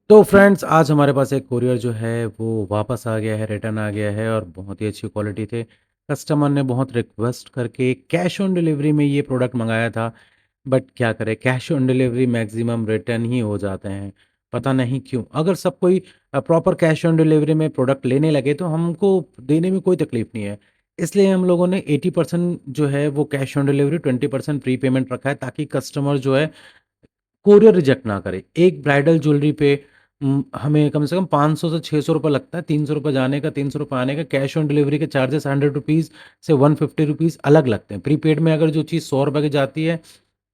तो फ्रेंड्स आज हमारे पास एक कोरियर जो है वो वापस आ गया है, रिटर्न आ गया है और बहुत ही अच्छी क्वालिटी थे। कस्टमर ने बहुत रिक्वेस्ट करके कैश ऑन डिलीवरी में ये प्रोडक्ट मँगाया था, बट क्या करें cash on delivery maximum return ही हो जाते हैं, पता नहीं क्यों? अगर सब कोई प्रॉपर कैश ऑन डिलीवरी में प्रोडक्ट लेने लगे तो हमको देने में कोई तकलीफ नहीं है। इसलिए हम लोगों ने 80% जो है वो cash on delivery, 20% pre payment रखा है ताकि कस्टमर जो है कोरियर रिजेक्ट ना करे। एक ब्राइडल ज्वेलरी पे हमें कम से कम 500 से ₹600 लगता है, ₹300 जाने का, ₹300 आने का। कैश ऑन डिलीवरी के चार्जेस ₹100 से ₹150 अलग लगते हैं। प्रीपेड में अगर जो चीज़ ₹100 की जाती है,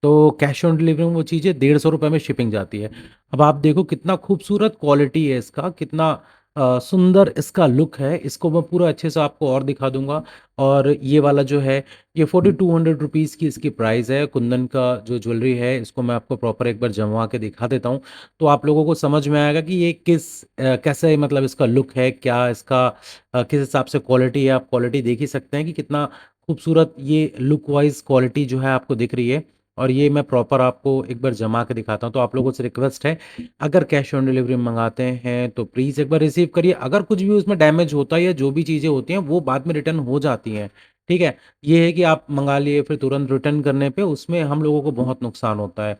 तो कैश ऑन डिलीवरी में वो चीज़ें ₹150 में शिपिंग जाती है। अब आप देखो कितना खूबसूरत क्वालिटी है इसका, कितना सुंदर इसका लुक है। इसको मैं पूरा अच्छे से आपको और दिखा दूँगा। और ये वाला जो है, ये ₹4200 की इसकी प्राइस है। कुंदन का जो ज्वेलरी है, इसको मैं आपको प्रॉपर एक बार जमवा के दिखा देता हूँ, तो आप लोगों को समझ में आएगा कि ये कैसे मतलब इसका लुक है, क्या इसका किस हिसाब से क्वालिटी है। आप क्वालिटी देख ही सकते हैं कि कितना खूबसूरत ये लुक वाइज़ क्वालिटी जो है आपको दिख रही है। और ये मैं प्रॉपर आपको एक बार जमा के दिखाता हूँ। तो आप लोगों से रिक्वेस्ट है, अगर कैश ऑन डिलीवरी मंगाते हैं तो प्लीज़ एक बार रिसीव करिए। अगर कुछ भी उसमें डैमेज होता है या जो भी चीज़ें होती हैं वो बाद में रिटर्न हो जाती हैं, ठीक है? ये है कि आप मंगा लिए फिर तुरंत रिटर्न करने पे उसमें हम लोगों को बहुत नुकसान होता है।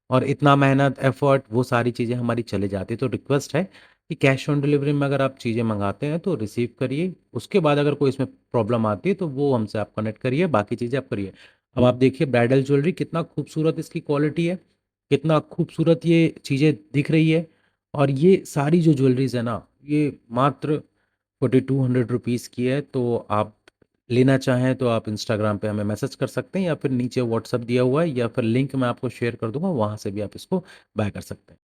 और इतना मेहनत, एफर्ट वो सारी चीज़ें हमारी चली जाती है। तो रिक्वेस्ट है कि कैश ऑन डिलीवरी में अगर आप चीज़ें मँगाते हैं तो रिसीव करिए। उसके बाद अगर कोई इसमें प्रॉब्लम आती है तो वो हमसे आप कनेक्ट करिए, बाकी चीज़ें आप करिए। अब आप देखिए ब्राइडल ज्वेलरी कितना खूबसूरत इसकी क्वालिटी है, कितना खूबसूरत ये चीज़ें दिख रही है। और ये सारी जो ज्वेलरीज़ है ना, ये मात्र ₹4200 की है। तो आप लेना चाहें तो आप इंस्टाग्राम पे हमें मैसेज कर सकते हैं या फिर नीचे व्हाट्सएप दिया हुआ है या फिर लिंक मैं आपको शेयर कर दूँगा, वहाँ से भी आप इसको बाय कर सकते हैं।